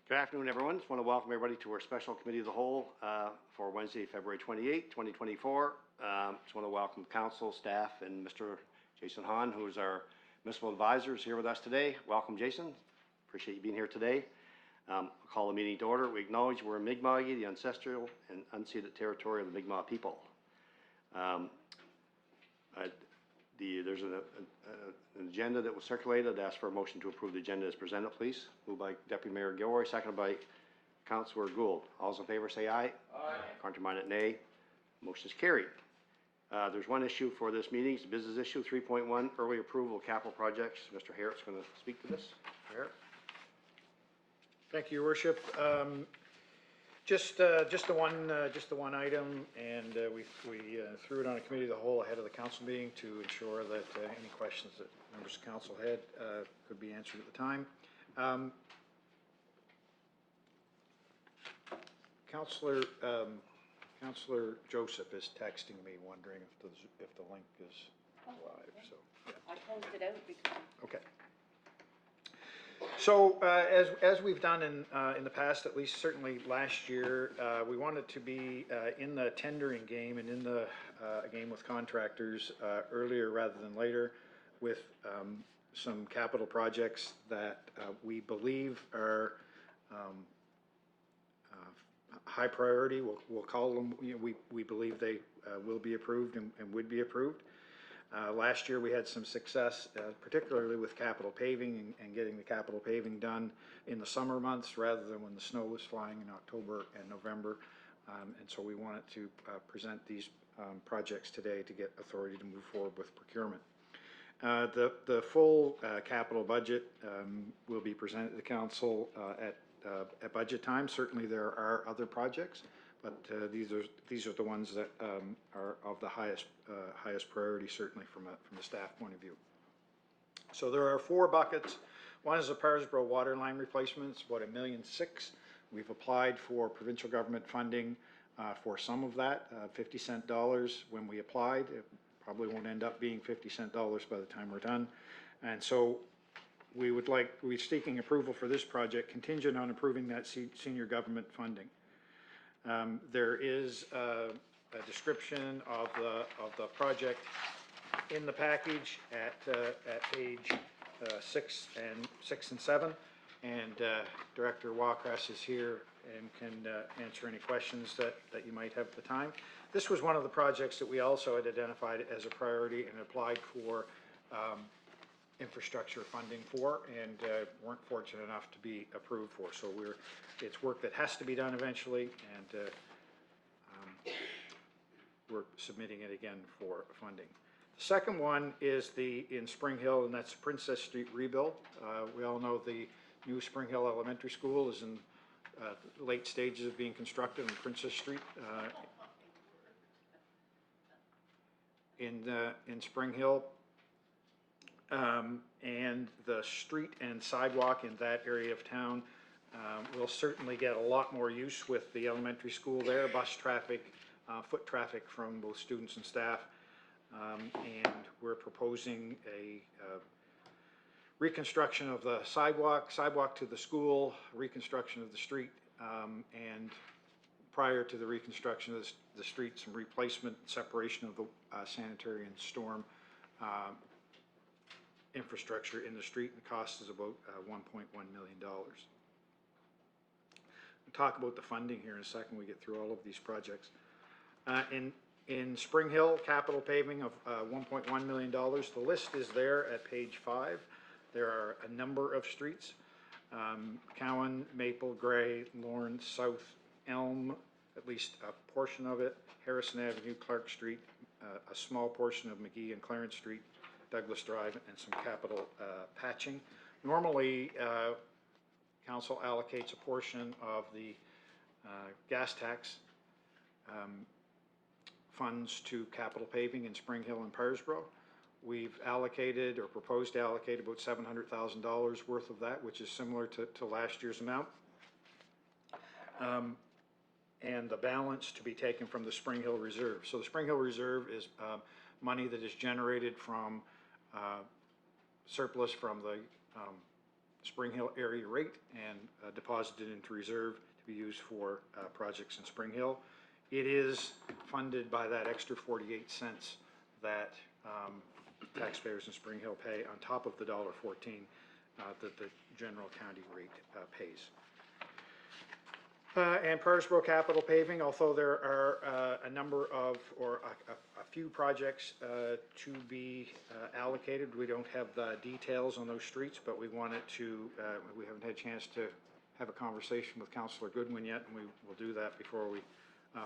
Good afternoon, everyone. Just want to welcome everybody to our special committee of the whole for Wednesday, February 28, 2024. Just want to welcome council, staff, and Mr. Jason Hahn, who is our municipal advisor, is here with us today. Welcome, Jason. Appreciate you being here today. I'll call the meeting to order. We acknowledge we're in Mi'kmaq, the ancestral and unceded territory of the Mi'kmaq people. There's an agenda that was circulated. I'd ask for a motion to approve the agenda as presented, please. Moved by Deputy Mayor Gilroy, seconded by Councillor Gould. All those in favor say aye. Aye. Contrary-minded, nay. Motion is carried. There's one issue for this meeting. It's a business issue, 3.1, early approval of capital projects. Mr. Harrett's going to speak to this. Harrett. Thank you, Your Worship. Just the one item, and we threw it on a committee of the whole ahead of the council meeting to ensure that any questions that members of council had could be answered at the time. Councillor Joseph is texting me, wondering if the link is live. So yeah. I closed it out because. Okay. So as we've done in the past, at least certainly last year, we wanted to be in the tendering game and in the game with contractors earlier rather than later with some capital projects that we believe are high priority. We'll call them, we believe they will be approved and would be approved. Last year we had some success, particularly with capital paving and getting the capital paving done in the summer months rather than when the snow was flying in October and November. And so we wanted to present these projects today to get authority to move forward with procurement. The full capital budget will be presented to the council at budget time. Certainly there are other projects, but these are the ones that are of the highest priority, certainly from a staff point of view. So there are 4 buckets. One is the Parsboro water line replacements, about $1.6 million. We've applied for provincial government funding for some of that, 50 cent dollars when we applied. It probably won't end up being 50 cent dollars by the time we're done. And so we're seeking approval for this project contingent on approving that senior government funding. There is a description of the project in the package at page 6 and 7, and Director Wackress is here and can answer any questions that you might have at the time. This was one of the projects that we also had identified as a priority and applied for infrastructure funding for, and weren't fortunate enough to be approved for. So it's work that has to be done eventually, and we're submitting it again for funding. The second one is in Spring Hill, and that's Princess Street rebuild. We all know the new Spring Hill Elementary School is in late stages of being constructed on Princess Street in Spring Hill. And the street and sidewalk in that area of town will certainly get a lot more use with the elementary school there, bus traffic, foot traffic from both students and staff. And we're proposing a reconstruction of the sidewalk to the school, reconstruction of the street, and prior to the reconstruction of the street, some replacement and separation of the sanitary and storm infrastructure in the street, and the cost is about $1.1 million. We'll talk about the funding here in a second. We get through all of these projects. In Spring Hill, capital paving of $1.1 million. The list is there at page 5. There are a number of streets: Cowan, Maple, Gray, Lawrence, South, Elm, at least a portion of it, Harrison Avenue, Clark Street, a small portion of McGee and Clarence Street, Douglas Drive, and some capital patching. Normally, council allocates a portion of the gas tax funds to capital paving in Spring Hill and Parsboro. We've allocated or proposed to allocate about $700,000 worth of that, which is similar to last year's amount. And the balance to be taken from the Spring Hill Reserve. So the Spring Hill Reserve is money that is generated from surplus from the Spring Hill area rate and deposited into reserve to be used for projects in Spring Hill. It is funded by that extra 48 cents that taxpayers in Spring Hill pay on top of the $1.14 that the general county rate pays. And Perrysboro Capital Paving, although there are a number of, or a few projects to be allocated, we don't have the details on those streets, but we wanted to, we haven't had a chance to have a conversation with Councilor Goodwin yet, and we will do that before we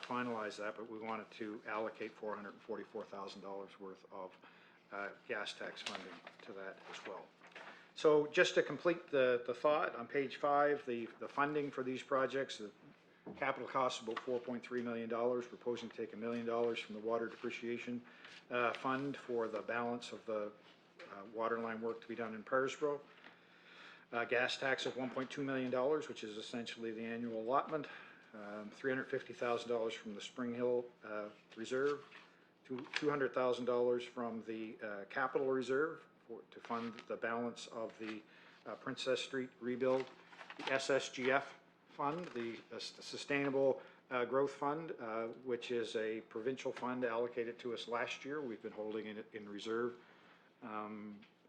finalize that, but we wanted to allocate $444,000 worth of gas tax funding to that as well. So just to complete the thought, on page 5, the funding for these projects, the capital cost is about $4.3 million. We're proposing to take $1 million from the water depreciation fund for the balance of the water line work to be done in Perrysboro. Gas tax of $1.2 million, which is essentially the annual allotment. $350,000 from the Spring Hill Reserve, $200,000 from the Capital Reserve to fund the balance of the Princess Street rebuild, the SSGF fund, the Sustainable Growth Fund, which is a provincial fund allocated to us last year. We've been holding it in reserve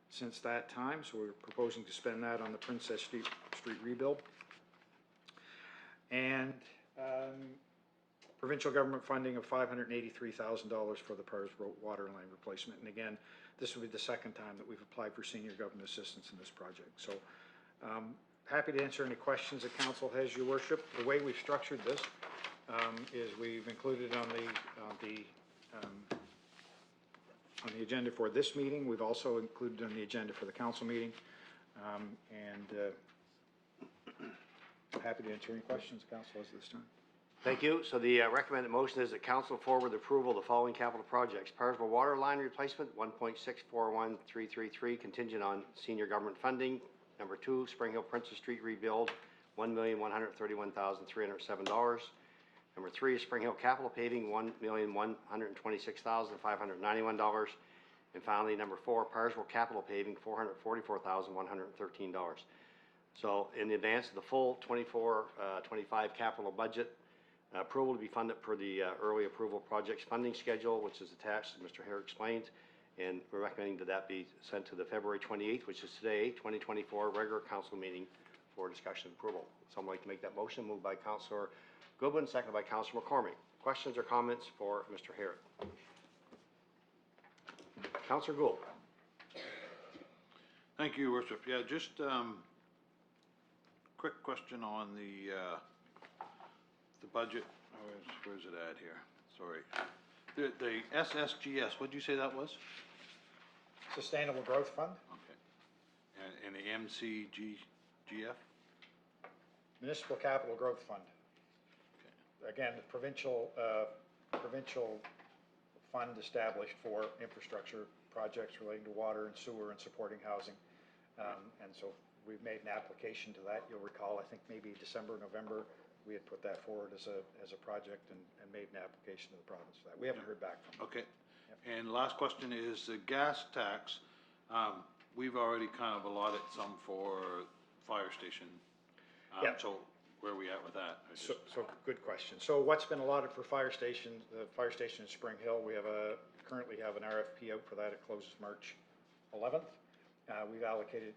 since that time, so we're proposing to spend that on the Princess Street rebuild. And provincial government funding of $583,000 for the Perrysboro water line replacement. And again, this will be the second time that we've applied for senior government assistance in this project. So happy to answer any questions that council has, your worship. The way we've structured this is we've included on the agenda for this meeting. We've also included on the agenda for the council meeting. Happy to answer any questions the council has this time. Thank you. So the recommended motion is that council forward the approval of the following capital projects. Perrysboro water line replacement, $1.641333, contingent on senior government funding. Number 2, Spring Hill Princess Street rebuild, $1,131,307. Number 3 is Spring Hill Capital Paving, $1,126,591. And finally, number 4, Perrysboro Capital Paving, $444,113. So in advance of the full 24-25 capital budget, approval to be funded per the early approval projects funding schedule, which is attached, as Mr. Hare explained, and we're recommending that that be sent to the February 28th, which is today, 2024 regular council meeting for discussion and approval. Someone like to make that motion? Moved by Councilor Goodwin, seconded by Councilor McCormick. Questions or comments for Mr. Hare? Councilor Gould. Thank you, Worship. Yeah, just quick question on the budget. Where's it at here? Sorry. The SSGS, what did you say that was? Sustainable Growth Fund. Okay. And the MCGF? Municipal Capital Growth Fund. Okay. Again, the provincial fund established for infrastructure projects relating to water and sewer and supporting housing. And so we've made an application to that. You'll recall, I think maybe December, November, we had put that forward as a project and made an application to the province for that. We haven't heard back from them. Okay. Yep. And last question is the gas tax. We've already kind of allotted some for fire station. Yeah. So where are we at with that? So good question. So what's been allotted for fire station, the fire station in Spring Hill, we have currently have an RFP out for that. It closes March 11th. We've allocated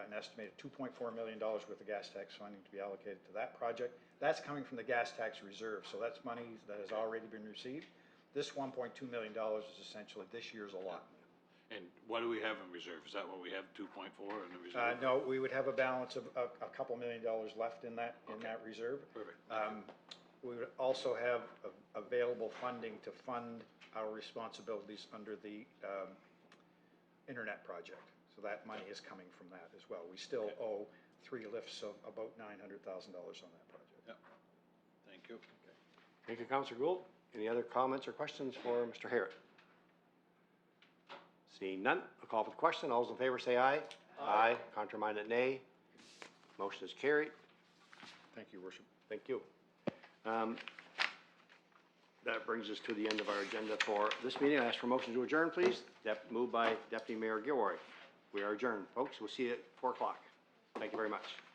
an estimated $2.4 million worth of gas tax funding to be allocated to that project. That's coming from the gas tax reserve, so that's money that has already been received. This $1.2 million is essentially this year's allotment. And what do we have in reserve? Is that what we have, 2.4 in the reserve? No, we would have a balance of a couple $1 million left in that reserve. Perfect. We would also have available funding to fund our responsibilities under the internet project. So that money is coming from that as well. We still owe 3 lifts of about $900,000 on that project. Yep. Thank you. Okay. Thank you, Councilor Gould. Any other comments or questions for Mr. Harrod? Seeing none, I'll call for the question. All those in favor say aye. Aye. Contrary-minded, nay. Motion is carried. Thank you, Worship. Thank you. That brings us to the end of our agenda for this meeting. I ask for a motion to adjourn, please. Moved by Deputy Mayor Gilroy. We are adjourned, folks. We'll see you at 4 o'clock. Thank you very much.